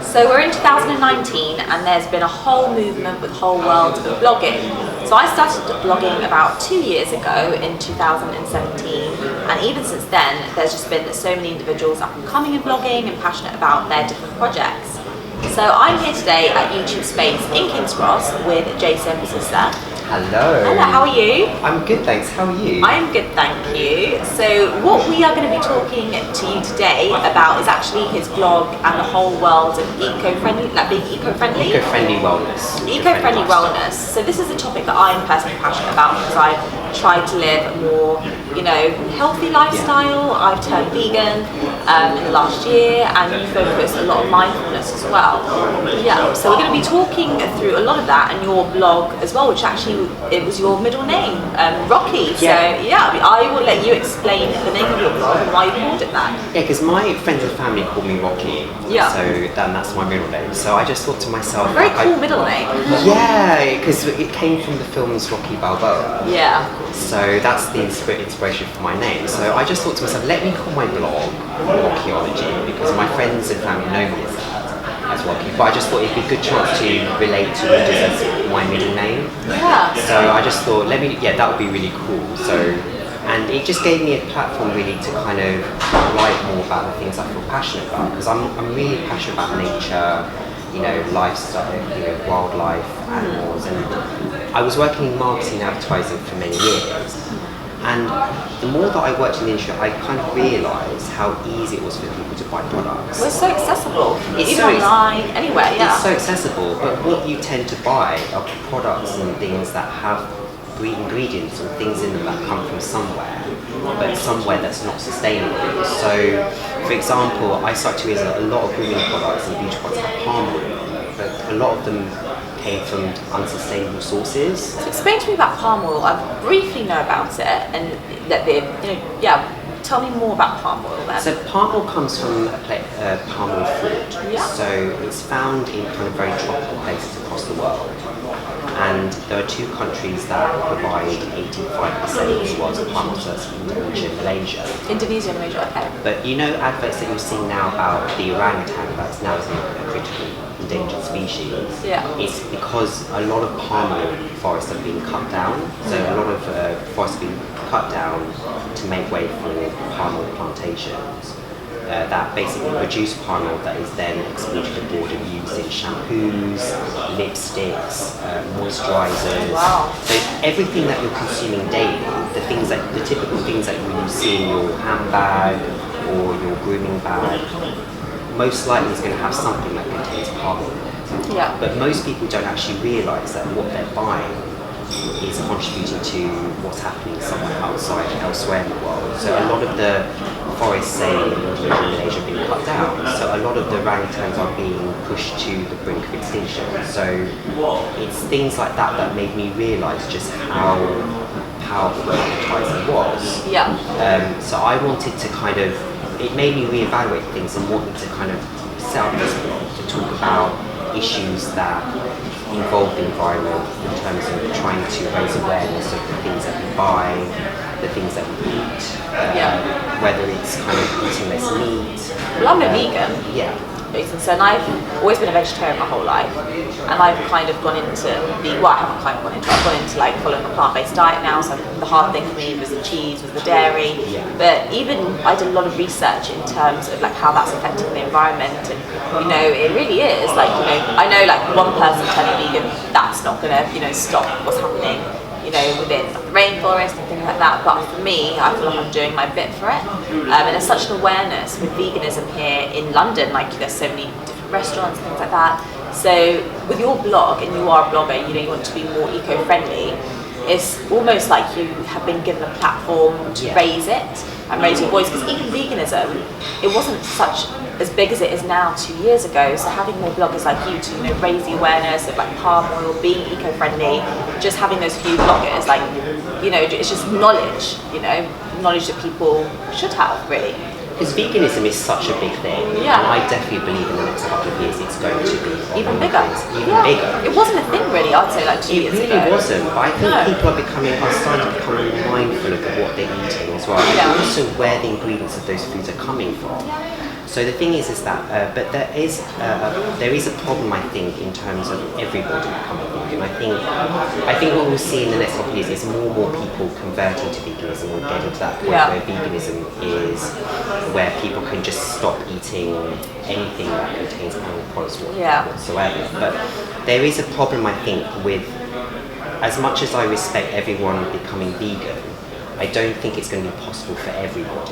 So we're in 2019 and there's been a whole movement with the whole world of blogging. So I started blogging about 2 years ago in 2017, and even since then there's just been so many individuals up and coming in blogging and passionate about their different projects. So I'm here today at YouTube Space in King's Cross with Jason Bissessur. Hello. Hello, how are you? I'm good, thanks. How are you? I'm good, thank you. So what we are going to be talking to you today about is actually his blog and the whole world of eco-friendly, like being eco-friendly. Eco-friendly wellness. Eco-friendly wellness. So this is a topic that I'm personally passionate about because I've tried to live a more, healthy lifestyle. Yeah. I've turned vegan in the last year, and you focus a lot on mindfulness as well. Yeah. So we're going to be talking through a lot of that and your blog as well, which actually it was your middle name, Rocky. So I will let you explain the name of your blog and why you called it that. Yeah, because my friends and family call me Rocky. Yeah. So that's my middle name. So I just thought to myself, very cool middle name. Yeah, because it came from the films Rocky Balboa. Yeah. So that's the inspiration for my name. So I just thought to myself, let me call my blog Rockyology, because my friends and family know me as that. As Rocky, but I just thought it'd be a good chance to relate to readers as my middle name. Yeah. So I just thought, that would be really cool. So, and it just gave me a platform really to kind of write more about the things I feel passionate about, because I'm really passionate about nature, lifestyle, wildlife, animals, and I was working in marketing and advertising for many years. And the more that I worked in the industry, I kind of realised how easy it was for people to buy products. Well, it's so accessible. Even online, anywhere, yeah. It's so accessible, but what you tend to buy are products and things that have ingredients or things in them that come from somewhere, but somewhere that's not sustainable. So, for example, I started to realize that a lot of grooming products and beauty products have palm oil, but a lot of them came from unsustainable sources. So explain to me about palm oil. I briefly know about it, and that tell me more about palm oil then. So palm oil comes from palm oil fruit. Yeah. So it's found in kind of very tropical places across the world. And there are two countries that provide 85% of the world's palm oil, so that's Indonesia and Malaysia. Indonesia and Malaysia, okay. But adverts that you're seeing now about the orangutan that's now is a critically endangered species, it's because a lot of palm oil forests are being cut down. So a lot of forests are being cut down to make way for palm oil plantations that basically produce palm oil that is then exported abroad and used in shampoos, lipsticks, moisturisers. Wow. So everything that you're consuming daily, the typical things that you see in your handbag or your grooming bag, most likely is going to have something that contains palm oil. Yeah. But most people don't actually realise that what they're buying is contributing to what's happening somewhere elsewhere in the world. So a lot of the forests, say in Indonesia and Malaysia, are being cut down. So a lot of the orangutans are being pushed to the brink of extinction. So it's things like that that made me realise just how powerful advertising was. Yeah. So I wanted to it made me reevaluate things and wanted to kind of set up this blog to talk about issues that involve the environment in terms of trying to raise awareness of the things that we buy, the things that we eat, whether it's kind of eating less meat. Well, I'm a vegan. Yeah. So I've always been a vegetarian my whole life, and I've kind of gone into I've gone into like following a plant-based diet now. So the hard thing for me was the cheese, was the dairy. Yeah. But even I did a lot of research in terms of like how that's affecting the environment, and it really is like I know like one person turning vegan, that's not gonna stop what's happening within the rainforest and things like that. But for me, I feel like I'm doing my bit for it. And there's such an awareness with veganism here in London, like there's so many different restaurants and things like that. So with your blog, and you are a blogger, you want to be more eco-friendly, it's almost like you have been given a platform to raise it and raise your voice, because even veganism, it wasn't as big as it is now 2 years ago. So having more bloggers like you to raise the awareness of like palm oil, being eco-friendly, just having those few bloggers, it's just knowledge, knowledge that people should have, really. Because veganism is such a big thing, and I definitely believe in the next couple of years it's going to be even bigger. Bigger. It wasn't a thing really, I'd say, like 2 years ago. It really wasn't, but I think people are starting to become mindful of what they're eating as well, and also where the ingredients of those foods are coming from. So the thing is that, but there is a problem, I think, in terms of everybody becoming vegan. I think what we'll see in the next couple of years is more and more people converting to veganism or getting to that point where veganism is where people can just stop eating anything that contains animal products whatsoever. But there is a problem, I think, with, as much as I respect everyone becoming vegan, I don't think it's going to be possible for everybody.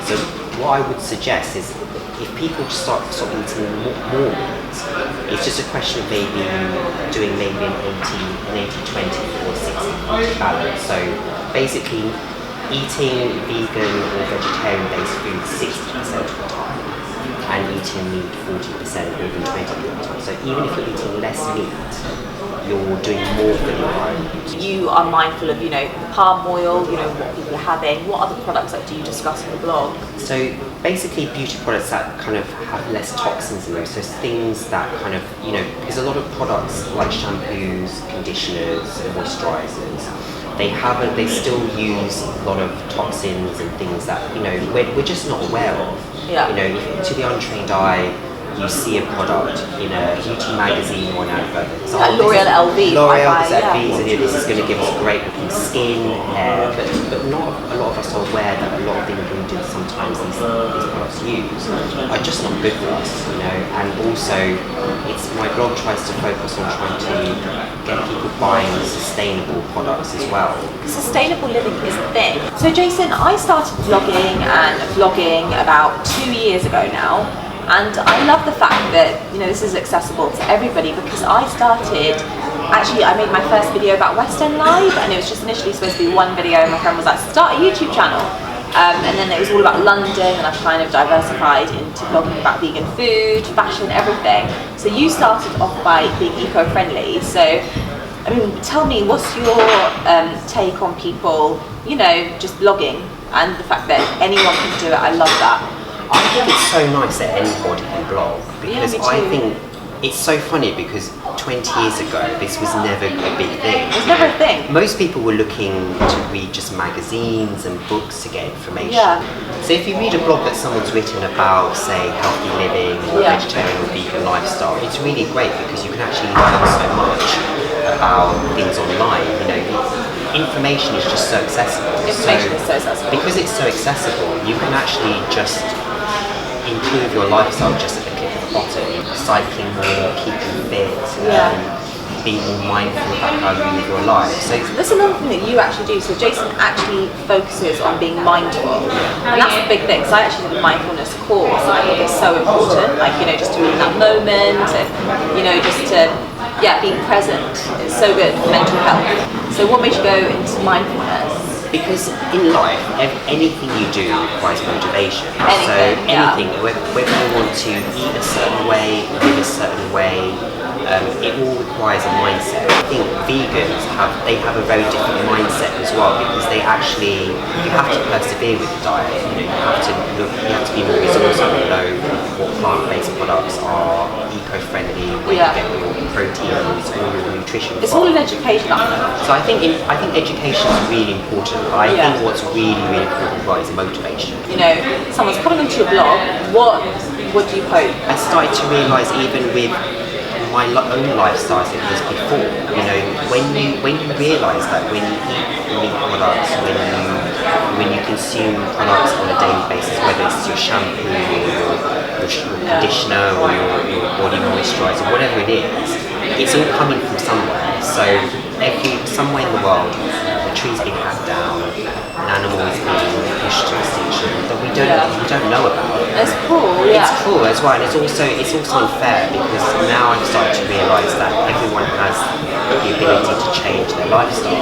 So what I would suggest is, if people just stop eating more meat, it's just a question of maybe doing maybe an 80-20 or 60 balance. So basically eating vegan or vegetarian based food 60% of the time and eating meat 40% or even 20% of the time. So even if you're eating less meat, you're doing more for the environment. You are mindful of, palm oil, what people are having. What other products do you discuss in the blog? So basically beauty products that kind of have less toxins in them. So things that kind of, because a lot of products like shampoos, conditioners, and moisturizers, they still use a lot of toxins and things that, we're just not aware of. Yeah. To the untrained eye, you see a product in a beauty magazine or an advert. So L'Oreal LV. L'Oreal LV, this is going to give us great looking skin, hair, but not a lot of us are aware that a lot of the ingredients sometimes these products use are just not good for us, and also my blog tries to focus on trying to get people buying sustainable products as well. Sustainable living is a thing. So Jason, I started vlogging and vlogging about 2 years ago now. And I love the fact that, this is accessible to everybody, because I made my first video about West End Live, and it was just initially supposed to be one video, and my friend was like, start a YouTube channel. And then it was all about London, and I've kind of diversified into blogging about vegan food, fashion, everything. So you started off by being eco-friendly. So, tell me, what's your take on people, just blogging, and the fact that anyone can do it? I love that. I think it's so nice that anybody can blog, because I think it's so funny, because 20 years ago this was never a big thing. It was never a thing. Most people were looking to read just magazines and books to get information. So if you read a blog that someone's written about, say, healthy living or vegetarian or vegan lifestyle, it's really great, because you can actually learn so much about things online. Information is just so accessible. Information is so accessible. Because it's so accessible, you can actually just improve your lifestyle just at the click of a button. Cycling more, keeping fit, being more mindful about how you live your life. So that's another thing that you actually do. So Jason actually focuses on being mindful, and that's a big thing. So I actually did a mindfulness course, and I think it's so important. Just to be in that moment, and just to being present is so good for mental health. So what made you go into mindfulness? Because in life, anything you do requires motivation. Anything, whether you want to eat a certain way, live a certain way, it all requires a mindset. I think vegans have a very different mindset as well, because you have to persevere with the diet. You have to be more resourceful and know what plant-based products are eco-friendly, where you get your proteins, all your nutrition. It's all an education. So I think education is really important. I think what's really, really important is motivation. Someone's coming onto your blog. What do you hope? I started to realise, even with my own lifestyle as it was before, when you realise that when you eat meat products, when you consume products on a daily basis, whether it's your shampoo or your conditioner or your body moisturiser, whatever it is, it's all coming from somewhere. So somewhere in the world, a tree's being hacked down, an animal is being pushed to extinction that we don't know about. It's cruel, It's cruel as well, and it's also unfair, because now I've started to realise that everyone has the ability to change their lifestyle.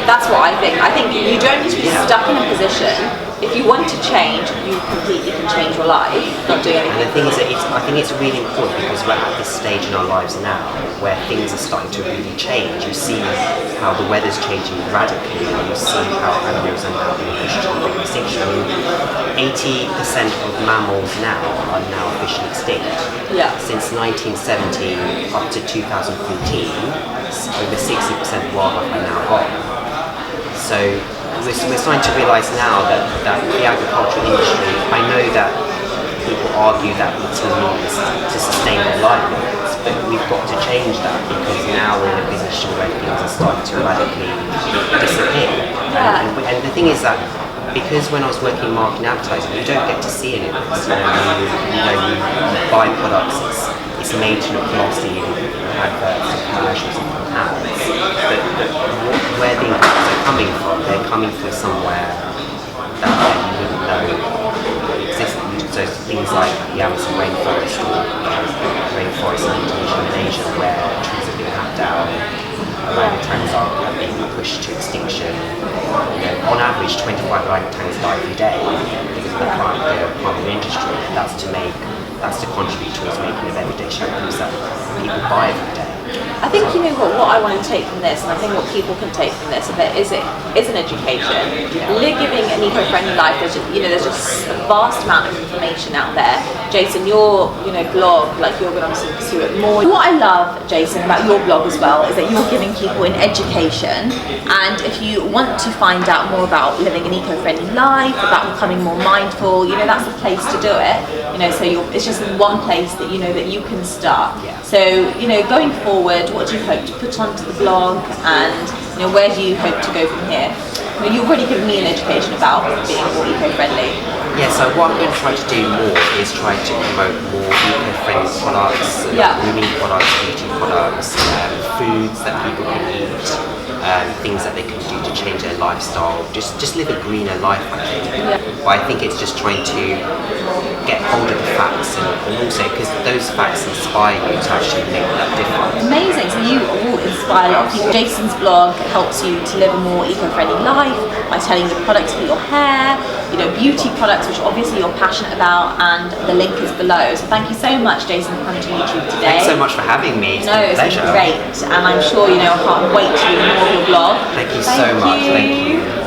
That's what I think. I think you don't need to be stuck in a position. If you want to change, you completely can change your life, not doing anything. And the thing is that I think it's really important, because we're at this stage in our lives now where things are starting to really change. You see how the weather's changing radically, and you see how animals are now being pushed to extinction. 80% of mammals now are now officially extinct. Since 1970 up to 2014, over 60% of wildlife are now gone. So we're starting to realise now that the agricultural industry, I know that people argue that it's not to sustain their livelihoods, but we've got to change that because now we're in a position where things are starting to radically disappear. And the thing is that because when I was working in marketing and advertising, you don't get to see any of this. You buy products, it's made to look glossy in adverts and commercials and ads. But where the ingredients are coming from, they're coming from somewhere that you wouldn't know existed. So things like the Amazon rainforest or rainforest in Indonesia and Asia where trees have been hacked down, orangutans are being pushed to extinction. On average, 25 orangutans die every day because of the primary industry. That's to contribute towards making of everyday shampoos that people buy every day. I think what I want to take from this, and I think what people can take from this, is an education. Giving an eco-friendly life. There's just a vast amount of information out there. Jason, your blog, you're going to obviously pursue it more. What I love, Jason, about your blog as well is that you're giving people an education, and if you want to find out more about living an eco-friendly life, about becoming more mindful, that's the place to do it. So it's just in one place that that you can start. So going forward, what do you hope to put onto the blog, and where do you hope to go from here? You've already given me an education about being more eco-friendly. Yeah, so what I'm going to try to do more is try to promote more eco-friendly products, grooming products, beauty products, foods that people can eat, things that they can do to change their lifestyle, just live a greener life, I think. But I think it's just trying to get hold of the facts and also because those facts inspire you to actually make that difference. Amazing, so you will inspire a lot of people. Jason's blog helps you to live a more eco-friendly life by telling you products for your hair, beauty products which obviously you're passionate about, and the link is below. So thank you so much, Jason, for coming to YouTube today. Thanks so much for having me. It's been great, and I'm sure I can't wait to read more of your blog. Thank you so much. Thank you.